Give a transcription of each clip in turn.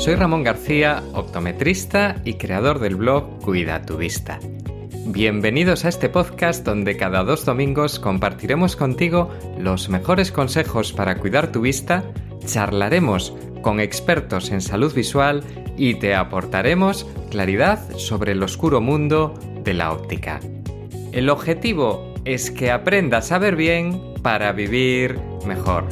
Soy Ramón García, optometrista y creador del blog Cuida tu Vista. Bienvenidos a este podcast donde cada 2 domingos compartiremos contigo los mejores consejos para cuidar tu vista, charlaremos con expertos en salud visual y te aportaremos claridad sobre el oscuro mundo de la óptica. El objetivo es que aprendas a ver bien para vivir mejor.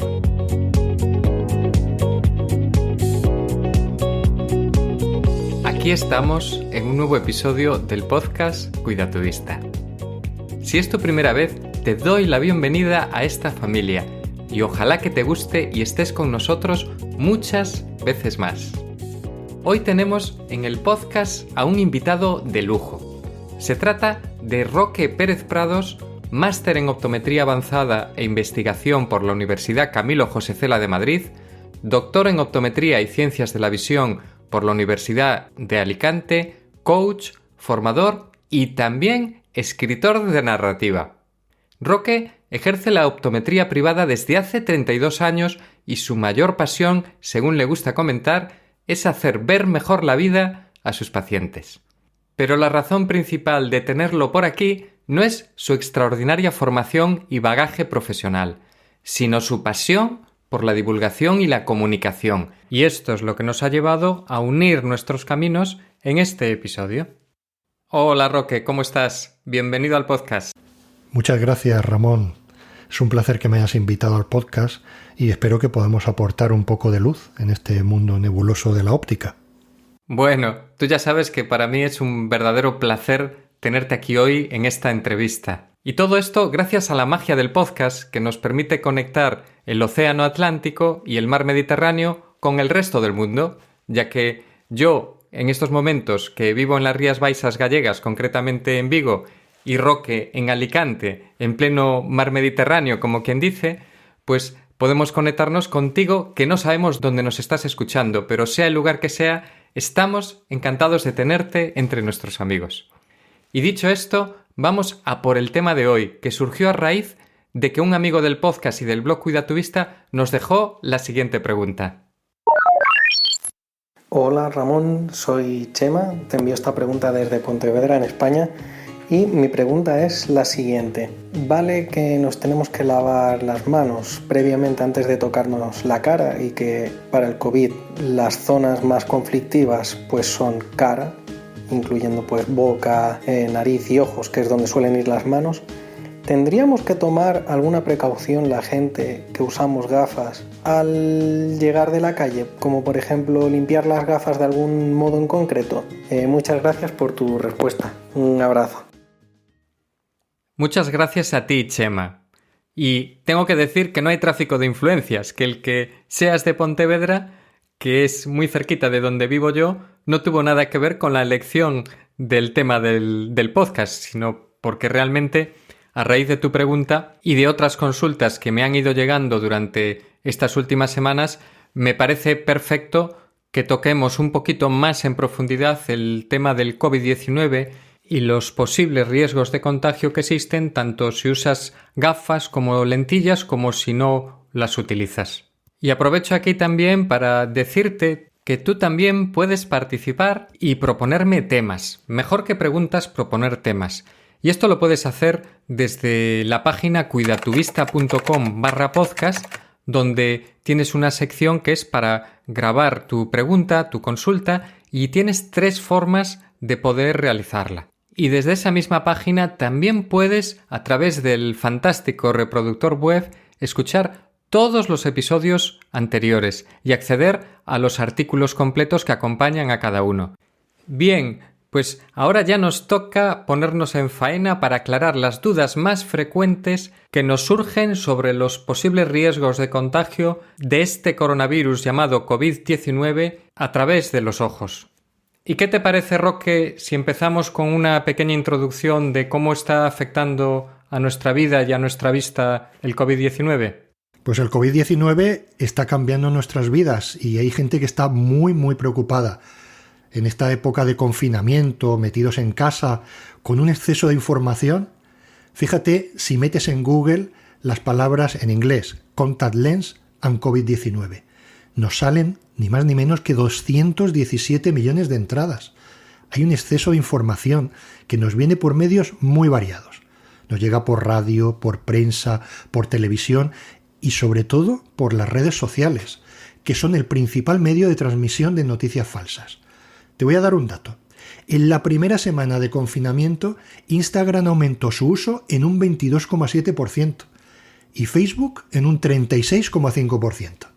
Aquí estamos en un nuevo episodio del podcast Cuida tu Vista. Si es tu primera vez, te doy la bienvenida a esta familia y ojalá que te guste y estés con nosotros muchas veces más. Hoy tenemos en el podcast a un invitado de lujo. Se trata de Roque Pérez Prados, máster en optometría avanzada e investigación por la Universidad Camilo José Cela de Madrid, doctor en optometría y ciencias de la visión por la Universidad de Alicante, coach, formador y también escritor de narrativa. Roque ejerce la optometría privada desde hace 32 años y su mayor pasión, según le gusta comentar, es hacer ver mejor la vida a sus pacientes. Pero la razón principal de tenerlo por aquí no es su extraordinaria formación y bagaje profesional, sino su pasión por la divulgación y la comunicación. Y esto es lo que nos ha llevado a unir nuestros caminos en este episodio. Hola Roque, ¿cómo estás? Bienvenido al podcast. Muchas gracias, Ramón. Es un placer que me hayas invitado al podcast y espero que podamos aportar un poco de luz en este mundo nebuloso de la óptica. Bueno, tú ya sabes que para mí es un verdadero placer tenerte aquí hoy en esta entrevista. Y todo esto gracias a la magia del podcast que nos permite conectar el océano Atlántico y el mar Mediterráneo con el resto del mundo, ya que yo, en estos momentos que vivo en las Rías Baixas gallegas, concretamente en Vigo, y Roque en Alicante, en pleno mar Mediterráneo, como quien dice, pues podemos conectarnos contigo que no sabemos dónde nos estás escuchando, pero sea el lugar que sea, estamos encantados de tenerte entre nuestros amigos. Y dicho esto, vamos a por el tema de hoy, que surgió a raíz de que un amigo del podcast y del blog Cuida tu Vista nos dejó la siguiente pregunta. Hola Ramón, soy Chema, te envío esta pregunta desde Pontevedra, en España, y mi pregunta es la siguiente. ¿Vale que nos tenemos que lavar las manos previamente antes de tocarnos la cara y que para el COVID las zonas más conflictivas pues son cara, incluyendo pues boca, nariz y ojos, que es donde suelen ir las manos? ¿Tendríamos que tomar alguna precaución la gente que usamos gafas al llegar de la calle? Como por ejemplo limpiar las gafas de algún modo en concreto. Muchas gracias por tu respuesta. Un abrazo. Muchas gracias a ti, Chema. Y tengo que decir que no hay tráfico de influencias, que el que seas de Pontevedra, que es muy cerquita de donde vivo yo, no tuvo nada que ver con la elección del tema del podcast, sino porque realmente, a raíz de tu pregunta y de otras consultas que me han ido llegando durante estas últimas semanas, me parece perfecto que toquemos un poquito más en profundidad el tema del COVID-19 y los posibles riesgos de contagio que existen, tanto si usas gafas como lentillas como si no las utilizas. Y aprovecho aquí también para decirte que tú también puedes participar y proponerme temas. Mejor que preguntas, proponer temas. Y esto lo puedes hacer desde la página cuidatuvista.com/podcast, donde tienes una sección que es para grabar tu pregunta, tu consulta, y tienes 3 formas de poder realizarla. Y desde esa misma página también puedes, a través del fantástico reproductor web, escuchar todos los episodios anteriores y acceder a los artículos completos que acompañan a cada uno. Bien, pues ahora ya nos toca ponernos en faena para aclarar las dudas más frecuentes que nos surgen sobre los posibles riesgos de contagio de este coronavirus llamado COVID-19 a través de los ojos. ¿Y qué te parece, Roque, si empezamos con una pequeña introducción de cómo está afectando a nuestra vida y a nuestra vista el COVID-19? Pues el COVID-19 está cambiando nuestras vidas y hay gente que está muy preocupada. En esta época de confinamiento, metidos en casa, con un exceso de información, fíjate si metes en Google las palabras en inglés, contact lens and COVID-19. nos salen ni más ni menos que 217 millones de entradas. Hay un exceso de información que nos viene por medios muy variados. Nos llega por radio, por prensa, por televisión y sobre todo por las redes sociales, que son el principal medio de transmisión de noticias falsas. Te voy a dar un dato. En la primera semana de confinamiento, Instagram aumentó su uso en un 22,7% y Facebook en un 36,5%.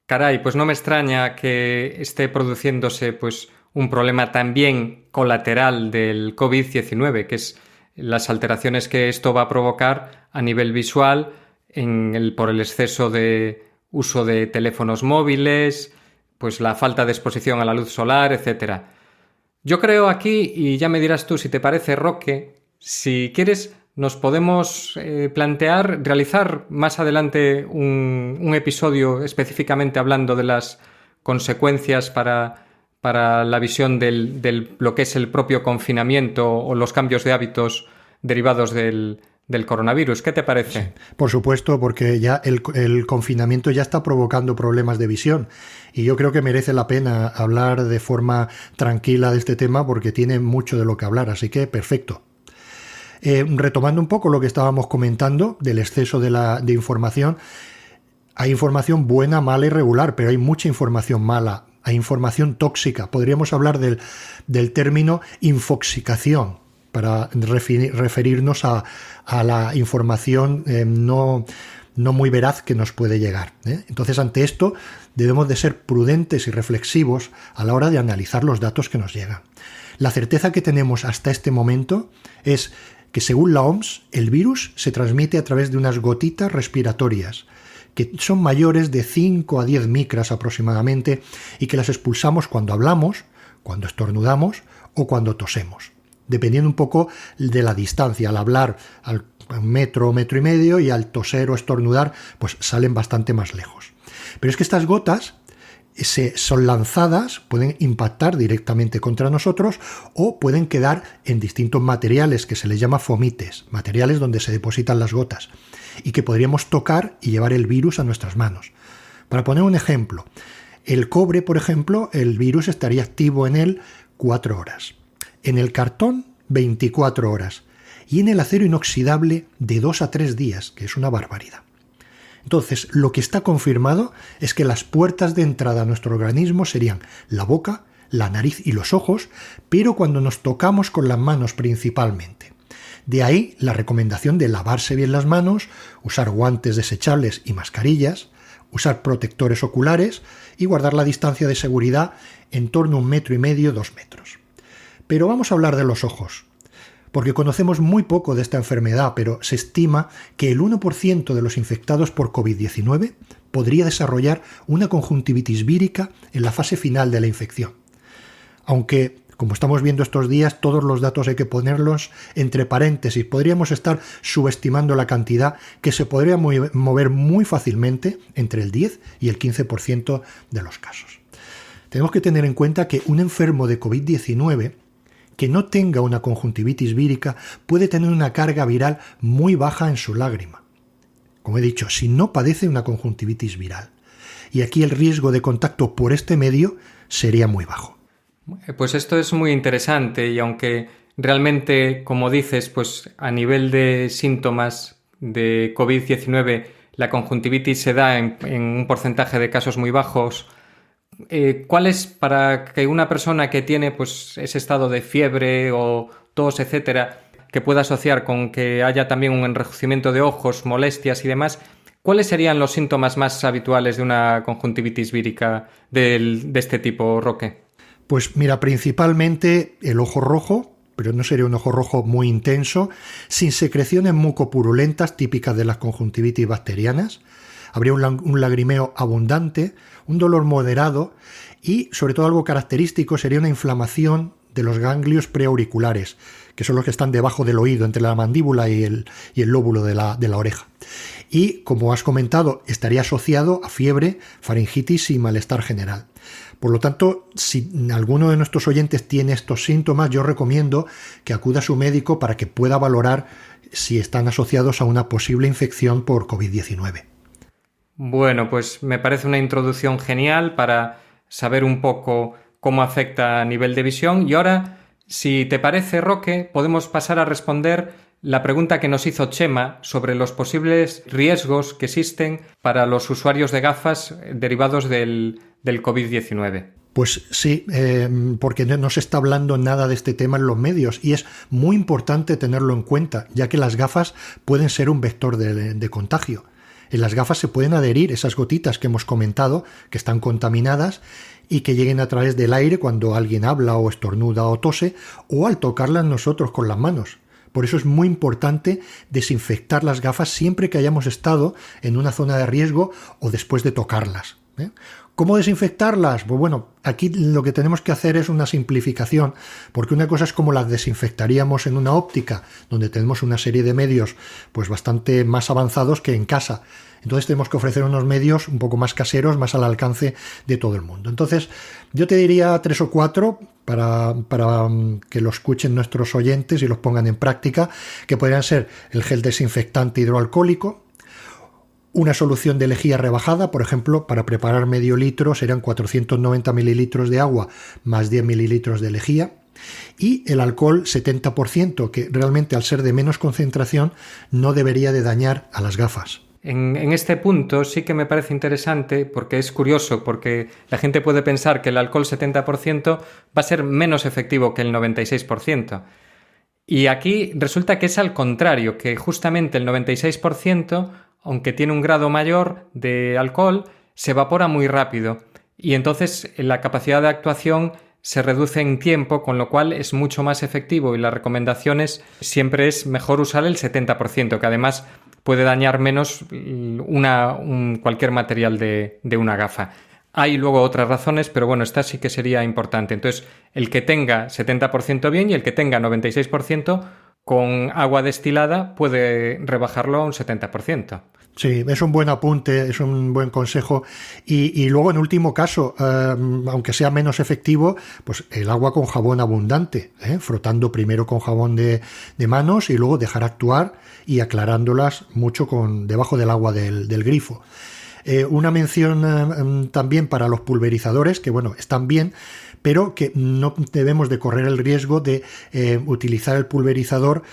Caray, pues no me extraña que esté produciéndose pues un problema también colateral del COVID-19, que es las alteraciones que esto va a provocar a nivel visual por el exceso de uso de teléfonos móviles, pues la falta de exposición a la luz solar, etc. Yo creo aquí, y ya me dirás tú si te parece, Roque, si quieres nos podemos plantear realizar más adelante un episodio específicamente hablando de las consecuencias para la visión de lo que es el propio confinamiento o los cambios de hábitos derivados del coronavirus. ¿Qué te parece? Sí, por supuesto, porque ya el confinamiento ya está provocando problemas de visión y yo creo que merece la pena hablar de forma tranquila de este tema porque tiene mucho de lo que hablar, así que perfecto. Retomando un poco lo que estábamos comentando del exceso de información, hay información buena, mala y regular, pero hay mucha información mala, hay información tóxica. Podríamos hablar del término infoxicación para referirnos a la información no muy veraz que nos puede llegar, ¿eh? Entonces, ante esto, debemos de ser prudentes y reflexivos a la hora de analizar los datos que nos llegan. La certeza que tenemos hasta este momento es que, según la OMS, el virus se transmite a través de unas gotitas respiratorias, que son mayores de 5 a 10 micras aproximadamente y que las expulsamos cuando hablamos, cuando estornudamos o cuando tosemos, dependiendo un poco de la distancia. Al hablar al metro y medio y al toser o estornudar pues salen bastante más lejos. Pero es que estas gotas son lanzadas, pueden impactar directamente contra nosotros o pueden quedar en distintos materiales que se les llama fomites, materiales donde se depositan las gotas y que podríamos tocar y llevar el virus a nuestras manos. Para poner un ejemplo, el cobre, por ejemplo, el virus estaría activo en él 4 horas, en el cartón 24 horas y en el acero inoxidable de 2 a 3 días, que es una barbaridad. Entonces, lo que está confirmado es que las puertas de entrada a nuestro organismo serían la boca, la nariz y los ojos, pero cuando nos tocamos con las manos principalmente. De ahí la recomendación de lavarse bien las manos, usar guantes desechables y mascarillas, usar protectores oculares y guardar la distancia de seguridad en torno a 1,5 metros, 2 metros. Pero vamos a hablar de los ojos, porque conocemos muy poco de esta enfermedad, pero se estima que el 1% de los infectados por COVID-19 podría desarrollar una conjuntivitis vírica en la fase final de la infección. Aunque, como estamos viendo estos días, todos los datos hay que ponerlos entre paréntesis. Podríamos estar subestimando la cantidad que se podría mover muy fácilmente entre el 10 y el 15% de los casos. Tenemos que tener en cuenta que un enfermo de COVID-19 que no tenga una conjuntivitis vírica puede tener una carga viral muy baja en su lágrima. Como he dicho, si no padece una conjuntivitis viral. Y aquí el riesgo de contacto por este medio sería muy bajo. Pues esto es muy interesante y aunque realmente, como dices, pues a nivel de síntomas de COVID-19 la conjuntivitis se da en un porcentaje de casos muy bajos, ¿cuál es para que una persona que tiene pues ese estado de fiebre o tos, etcétera, que pueda asociar con que haya también un enrojecimiento de ojos, molestias y demás, cuáles serían los síntomas más habituales de una conjuntivitis vírica de este tipo, Roque? Pues mira, principalmente el ojo rojo, pero no sería un ojo rojo muy intenso, sin secreciones mucopurulentas típicas de las conjuntivitis bacterianas. Habría un lagrimeo abundante, un dolor moderado y, sobre todo, algo característico sería una inflamación de los ganglios preauriculares, que son los que están debajo del oído, entre la mandíbula y el lóbulo de la oreja. Y, como has comentado, estaría asociado a fiebre, faringitis y malestar general. Por lo tanto, si alguno de nuestros oyentes tiene estos síntomas, yo recomiendo que acuda a su médico para que pueda valorar si están asociados a una posible infección por COVID-19. Bueno, pues me parece una introducción genial para saber un poco cómo afecta a nivel de visión. Y ahora, si te parece, Roque, podemos pasar a responder la pregunta que nos hizo Chema sobre los posibles riesgos que existen para los usuarios de gafas derivados del COVID-19. Pues sí, porque no se está hablando nada de este tema en los medios y es muy importante tenerlo en cuenta, ya que las gafas pueden ser un vector de contagio. En las gafas se pueden adherir esas gotitas que hemos comentado, que están contaminadas y que lleguen a través del aire cuando alguien habla o estornuda o tose, o al tocarlas nosotros con las manos. Por eso es muy importante desinfectar las gafas siempre que hayamos estado en una zona de riesgo o después de tocarlas, ¿eh? ¿Cómo desinfectarlas? Pues bueno, aquí lo que tenemos que hacer es una simplificación, porque una cosa es como las desinfectaríamos en una óptica, donde tenemos una serie de medios pues bastante más avanzados que en casa. Entonces tenemos que ofrecer unos medios un poco más caseros, más al alcance de todo el mundo. Entonces yo te diría 3 o 4 para que lo escuchen nuestros oyentes y los pongan en práctica, que podrían ser el gel desinfectante hidroalcohólico, una solución de lejía rebajada, por ejemplo, para preparar medio litro serían 490 mililitros de agua más 10 mililitros de lejía, y el alcohol 70%, que realmente al ser de menos concentración no debería de dañar a las gafas. En este punto sí que me parece interesante porque es curioso, porque la gente puede pensar que el alcohol 70% va a ser menos efectivo que el 96%. Y aquí resulta que es al contrario, que justamente el 96%, aunque tiene un grado mayor de alcohol, se evapora muy rápido y entonces la capacidad de actuación se reduce en tiempo, con lo cual es mucho más efectivo y las recomendaciones siempre es mejor usar el 70%, que además puede dañar menos cualquier material de una gafa. Hay luego otras razones, pero bueno, esta sí que sería importante. Entonces, el que tenga 70% bien y el que tenga 96% con agua destilada puede rebajarlo a un 70%. Sí, es un buen apunte, es un buen consejo. Y luego, en último caso, aunque sea menos efectivo, pues el agua con jabón abundante, frotando primero con jabón de manos y luego dejar actuar y aclarándolas mucho debajo del agua del grifo. Una mención también para los pulverizadores, que bueno, están bien, pero que no debemos de correr el riesgo de utilizar el pulverizador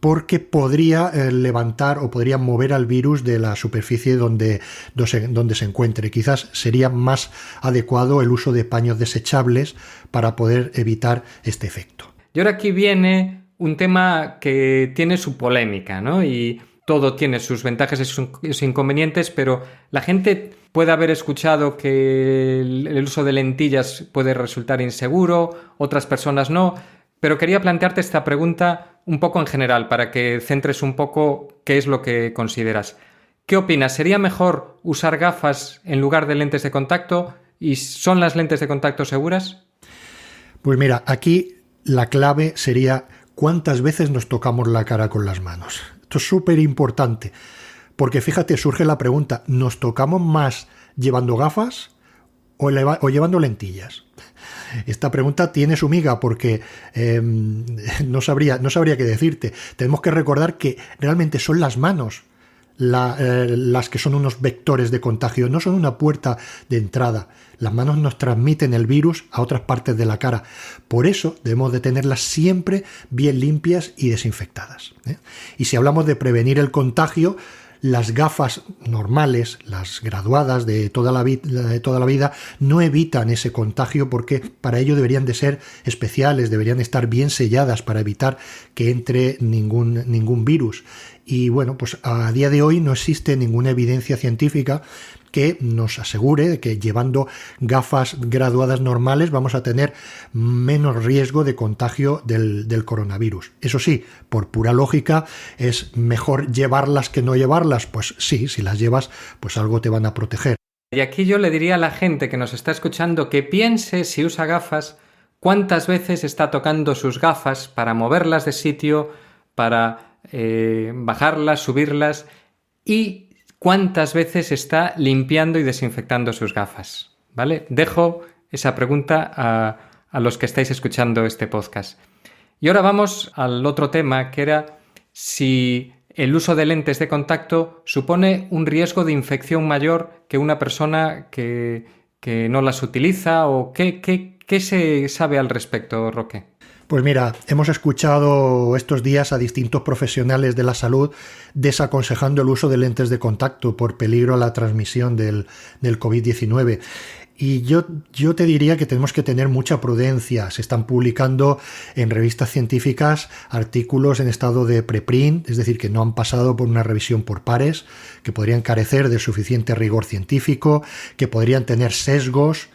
porque podría levantar o podría mover al virus de la superficie donde se encuentre. Quizás sería más adecuado el uso de paños desechables para poder evitar este efecto. Y ahora aquí viene un tema que tiene su polémica, ¿no? Y todo tiene sus ventajas y sus inconvenientes, pero la gente puede haber escuchado que el uso de lentillas puede resultar inseguro, otras personas no, pero quería plantearte esta pregunta un poco en general para que centres un poco qué es lo que consideras. ¿Qué opinas? ¿Sería mejor usar gafas en lugar de lentes de contacto? ¿Y son las lentes de contacto seguras? Pues mira, aquí la clave sería cuántas veces nos tocamos la cara con las manos. Esto es súper importante, porque fíjate, surge la pregunta, ¿nos tocamos más llevando gafas o llevando lentillas? Esta pregunta tiene su miga porque no sabría qué decirte. Tenemos que recordar que realmente son las manos las que son unos vectores de contagio, no son una puerta de entrada. Las manos nos transmiten el virus a otras partes de la cara. Por eso debemos de tenerlas siempre bien limpias y desinfectadas, ¿eh? Y si hablamos de prevenir el contagio, las gafas normales, las graduadas de toda la vida, no evitan ese contagio porque para ello deberían de ser especiales, deberían estar bien selladas para evitar que entre ningún virus. Y bueno, pues a día de hoy no existe ninguna evidencia científica que nos asegure de que llevando gafas graduadas normales vamos a tener menos riesgo de contagio del coronavirus. Eso sí, por pura lógica, ¿es mejor llevarlas que no llevarlas? Pues sí, si las llevas, pues algo te van a proteger. Y aquí yo le diría a la gente que nos está escuchando que piense, si usa gafas, cuántas veces está tocando sus gafas para moverlas de sitio, para bajarlas, subirlas, y cuántas veces está limpiando y desinfectando sus gafas, ¿vale? Dejo esa pregunta a los que estáis escuchando este podcast. Y ahora vamos al otro tema, que era si el uso de lentes de contacto supone un riesgo de infección mayor que una persona que no las utiliza, o qué se sabe al respecto, Roque? Pues mira, hemos escuchado estos días a distintos profesionales de la salud desaconsejando el uso de lentes de contacto por peligro a la transmisión del COVID-19. Y yo te diría que tenemos que tener mucha prudencia. Se están publicando en revistas científicas artículos en estado de preprint, es decir, que no han pasado por una revisión por pares, que podrían carecer de suficiente rigor científico, que podrían tener sesgos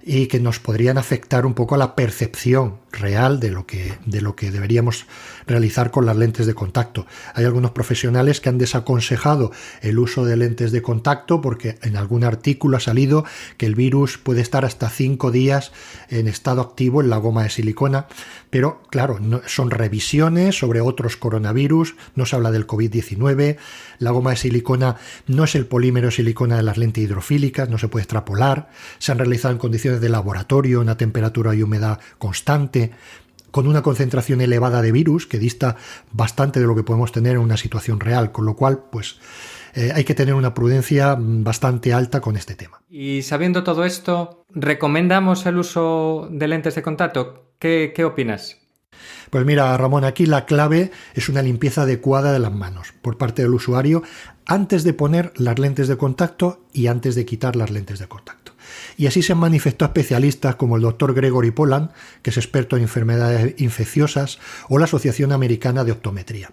y que nos podrían afectar un poco a la percepción real de lo que deberíamos realizar con las lentes de contacto. Hay algunos profesionales que han desaconsejado el uso de lentes de contacto porque en algún artículo ha salido que el virus puede estar hasta 5 días en estado activo en la goma de silicona, pero claro, son revisiones sobre otros coronavirus, no se habla del COVID-19, la goma de silicona no es el polímero de silicona de las lentes hidrofílicas, no se puede extrapolar, se han realizado en condiciones de laboratorio, una temperatura y humedad constante, con una concentración elevada de virus que dista bastante de lo que podemos tener en una situación real, con lo cual pues hay que tener una prudencia bastante alta con este tema. Y sabiendo todo esto, ¿recomendamos el uso de lentes de contacto? ¿Qué opinas? Pues mira, Ramón, aquí la clave es una limpieza adecuada de las manos por parte del usuario antes de poner las lentes de contacto y antes de quitar las lentes de contacto. Y así se han manifestado especialistas como el Dr. Gregory Poland, que es experto en enfermedades infecciosas, o la Asociación Americana de Optometría.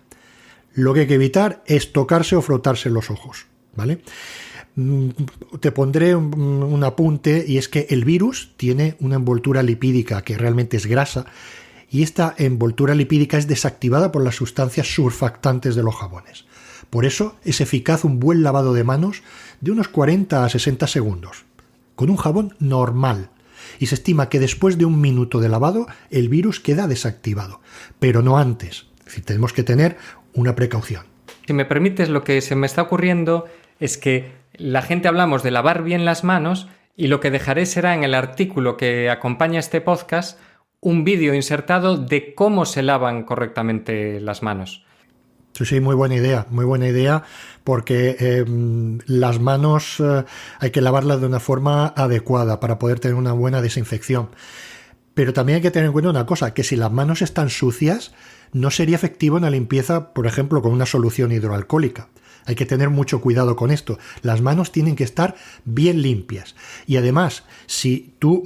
Lo que hay que evitar es tocarse o frotarse los ojos, ¿vale? Te pondré un apunte, y es que el virus tiene una envoltura lipídica que realmente es grasa, y esta envoltura lipídica es desactivada por las sustancias surfactantes de los jabones. Por eso es eficaz un buen lavado de manos de unos 40 a 60 segundos, con un jabón normal, y se estima que después de 1 minuto de lavado el virus queda desactivado, pero no antes. Es decir, tenemos que tener una precaución. Si me permites, lo que se me está ocurriendo es que la gente hablamos de lavar bien las manos, y lo que dejaré será en el artículo que acompaña este podcast un vídeo insertado de cómo se lavan correctamente las manos. Sí, muy buena idea, porque las manos hay que lavarlas de una forma adecuada para poder tener una buena desinfección. Pero también hay que tener en cuenta una cosa, que si las manos están sucias, no sería efectivo una limpieza, por ejemplo, con una solución hidroalcohólica. Hay que tener mucho cuidado con esto. Las manos tienen que estar bien limpias. Y además, si tú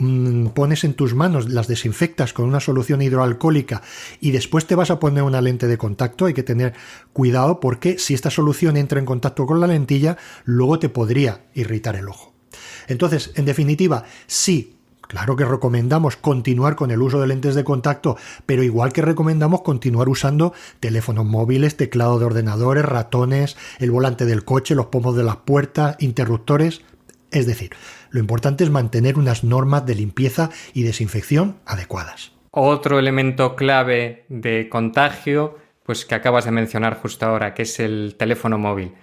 pones en tus manos, las desinfectas con una solución hidroalcohólica y después te vas a poner una lente de contacto, hay que tener cuidado porque si esta solución entra en contacto con la lentilla, luego te podría irritar el ojo. Entonces, en definitiva, sí, claro que recomendamos continuar con el uso de lentes de contacto, pero igual que recomendamos continuar usando teléfonos móviles, teclado de ordenadores, ratones, el volante del coche, los pomos de las puertas, interruptores. Es decir, lo importante es mantener unas normas de limpieza y desinfección adecuadas. Otro elemento clave de contagio, pues que acabas de mencionar justo ahora, que es el teléfono móvil.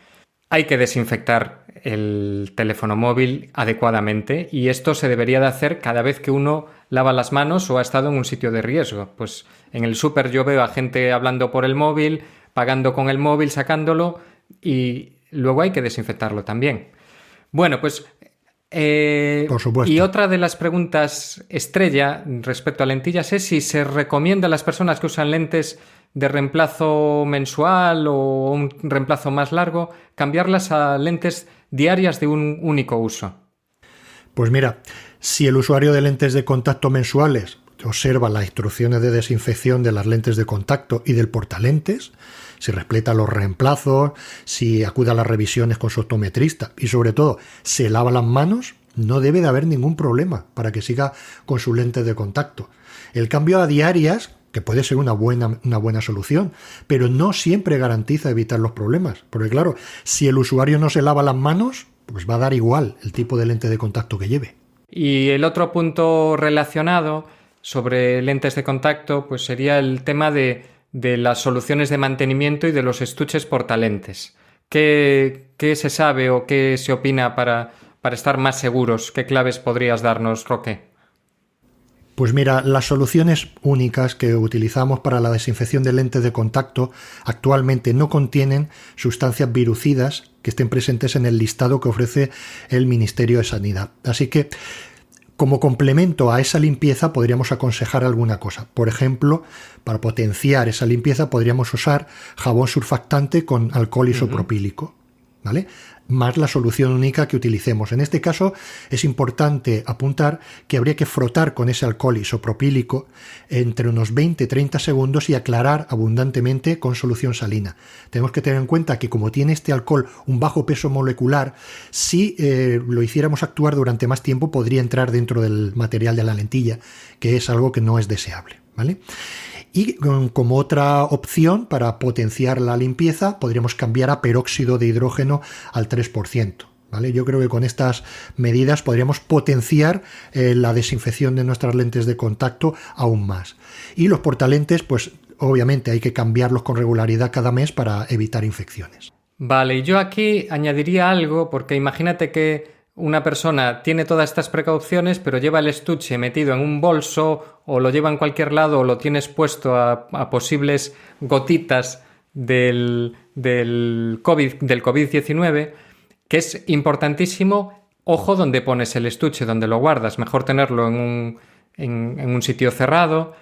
Hay que desinfectar el teléfono móvil adecuadamente, y esto se debería de hacer cada vez que uno lava las manos o ha estado en un sitio de riesgo. Pues en el súper yo veo a gente hablando por el móvil, pagando con el móvil, sacándolo, y luego hay que desinfectarlo también. Bueno, pues por supuesto. Y otra de las preguntas estrella respecto a lentillas es si se recomienda a las personas que usan lentes de reemplazo mensual o un reemplazo más largo, cambiarlas a lentes diarias de un único uso. Pues mira, si el usuario de lentes de contacto mensuales observa las instrucciones de desinfección de las lentes de contacto y del portalentes, si respeta los reemplazos, si acude a las revisiones con su optometrista y sobre todo se lava las manos, no debe de haber ningún problema para que siga con sus lentes de contacto. El cambio a diarias, que puede ser una buena solución, pero no siempre garantiza evitar los problemas. Porque claro, si el usuario no se lava las manos, pues va a dar igual el tipo de lente de contacto que lleve. Y el otro punto relacionado sobre lentes de contacto, pues sería el tema de las soluciones de mantenimiento y de los estuches portalentes. ¿Qué se sabe o qué se opina para estar más seguros? ¿Qué claves podrías darnos, Roque? Pues mira, las soluciones únicas que utilizamos para la desinfección de lentes de contacto actualmente no contienen sustancias virucidas que estén presentes en el listado que ofrece el Ministerio de Sanidad. Así que, como complemento a esa limpieza, podríamos aconsejar alguna cosa. Por ejemplo, para potenciar esa limpieza podríamos usar jabón surfactante con alcohol isopropílico, ¿vale? Más la solución única que utilicemos. En este caso es importante apuntar que habría que frotar con ese alcohol isopropílico entre unos 20-30 segundos y aclarar abundantemente con solución salina. Tenemos que tener en cuenta que como tiene este alcohol un bajo peso molecular, si lo hiciéramos actuar durante más tiempo podría entrar dentro del material de la lentilla, que es algo que no es deseable, ¿vale? Y como otra opción para potenciar la limpieza podríamos cambiar a peróxido de hidrógeno al 3%. ¿Vale? Yo creo que con estas medidas podríamos potenciar la desinfección de nuestras lentes de contacto aún más. Y los portalentes, pues obviamente hay que cambiarlos con regularidad cada mes para evitar infecciones. Vale, y yo aquí añadiría algo, porque imagínate que una persona tiene todas estas precauciones, pero lleva el estuche metido en un bolso o lo lleva en cualquier lado o lo tienes puesto a posibles gotitas del COVID-19, que es importantísimo, ojo donde pones el estuche, donde lo guardas. Mejor tenerlo en un sitio cerrado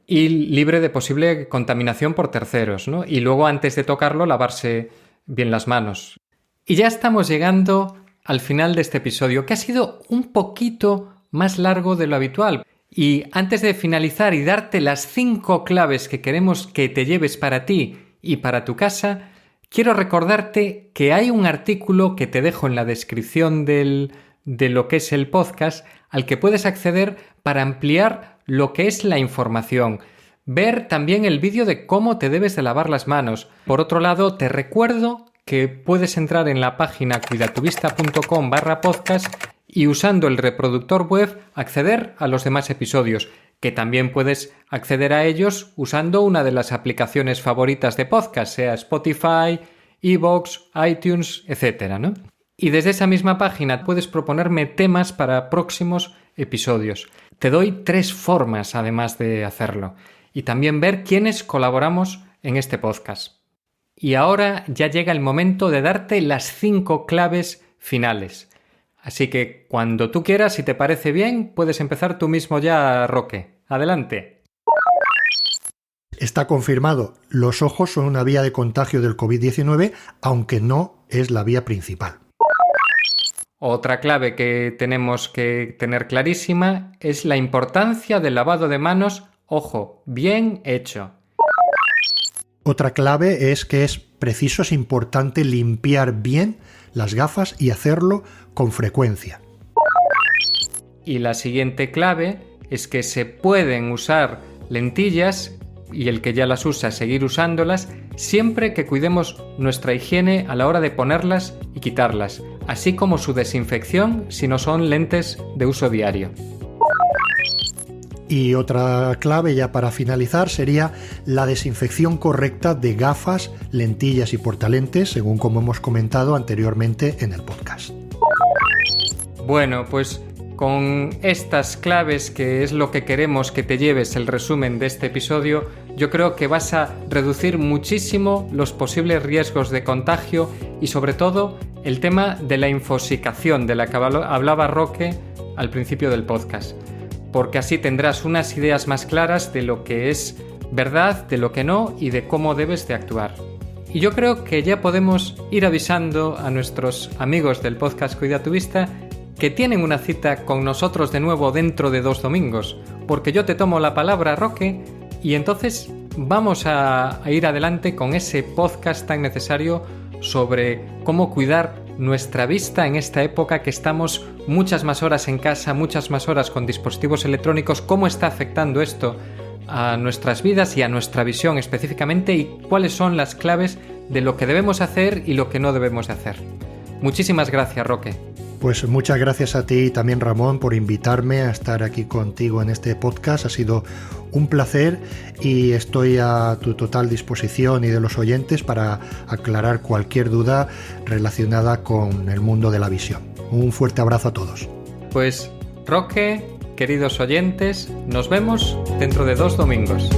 y libre de posible contaminación por terceros, ¿no? Y luego, antes de tocarlo, lavarse bien las manos. Y ya estamos llegando al final de este episodio, que ha sido un poquito más largo de lo habitual. Y antes de finalizar y darte las 5 claves que queremos que te lleves para ti y para tu casa, quiero recordarte que hay un artículo que te dejo en la descripción de lo que es el podcast, al que puedes acceder para ampliar lo que es la información. Ver también el vídeo de cómo te debes de lavar las manos. Por otro lado, te recuerdo que puedes entrar en la página cuidatuvista.com/podcast y usando el reproductor web acceder a los demás episodios, que también puedes acceder a ellos usando una de las aplicaciones favoritas de podcast, sea Spotify, iVoox, iTunes, etc., ¿no? Y desde esa misma página puedes proponerme temas para próximos episodios. Te doy 3 formas además de hacerlo y también ver quiénes colaboramos en este podcast. Y ahora ya llega el momento de darte las 5 claves finales. Así que cuando tú quieras, si te parece bien, puedes empezar tú mismo ya, Roque. Adelante. Está confirmado, los ojos son una vía de contagio del COVID-19, aunque no es la vía principal. Otra clave que tenemos que tener clarísima es la importancia del lavado de manos, ojo, bien hecho. Otra clave es que es preciso, es importante limpiar bien las gafas y hacerlo con frecuencia. Y la siguiente clave es que se pueden usar lentillas y el que ya las usa seguir usándolas siempre que cuidemos nuestra higiene a la hora de ponerlas y quitarlas, así como su desinfección si no son lentes de uso diario. Y otra clave ya para finalizar sería la desinfección correcta de gafas, lentillas y portalentes, según como hemos comentado anteriormente en el podcast. Bueno, pues con estas claves, que es lo que queremos que te lleves el resumen de este episodio, yo creo que vas a reducir muchísimo los posibles riesgos de contagio y sobre todo el tema de la infoxicación de la que hablaba Roque al principio del podcast. Porque así tendrás unas ideas más claras de lo que es verdad, de lo que no y de cómo debes de actuar. Y yo creo que ya podemos ir avisando a nuestros amigos del podcast Cuida tu Vista que tienen una cita con nosotros de nuevo dentro de 2 domingos, porque yo te tomo la palabra, Roque, y entonces vamos a ir adelante con ese podcast tan necesario sobre cómo cuidar nuestra vista en esta época que estamos muchas más horas en casa, muchas más horas con dispositivos electrónicos, cómo está afectando esto a nuestras vidas y a nuestra visión específicamente y cuáles son las claves de lo que debemos hacer y lo que no debemos de hacer. Muchísimas gracias, Roque. Pues muchas gracias a ti también, Ramón, por invitarme a estar aquí contigo en este podcast. Ha sido un placer y estoy a tu total disposición y de los oyentes para aclarar cualquier duda relacionada con el mundo de la visión. Un fuerte abrazo a todos. Pues, Roque, queridos oyentes. Nos vemos dentro de 2 domingos.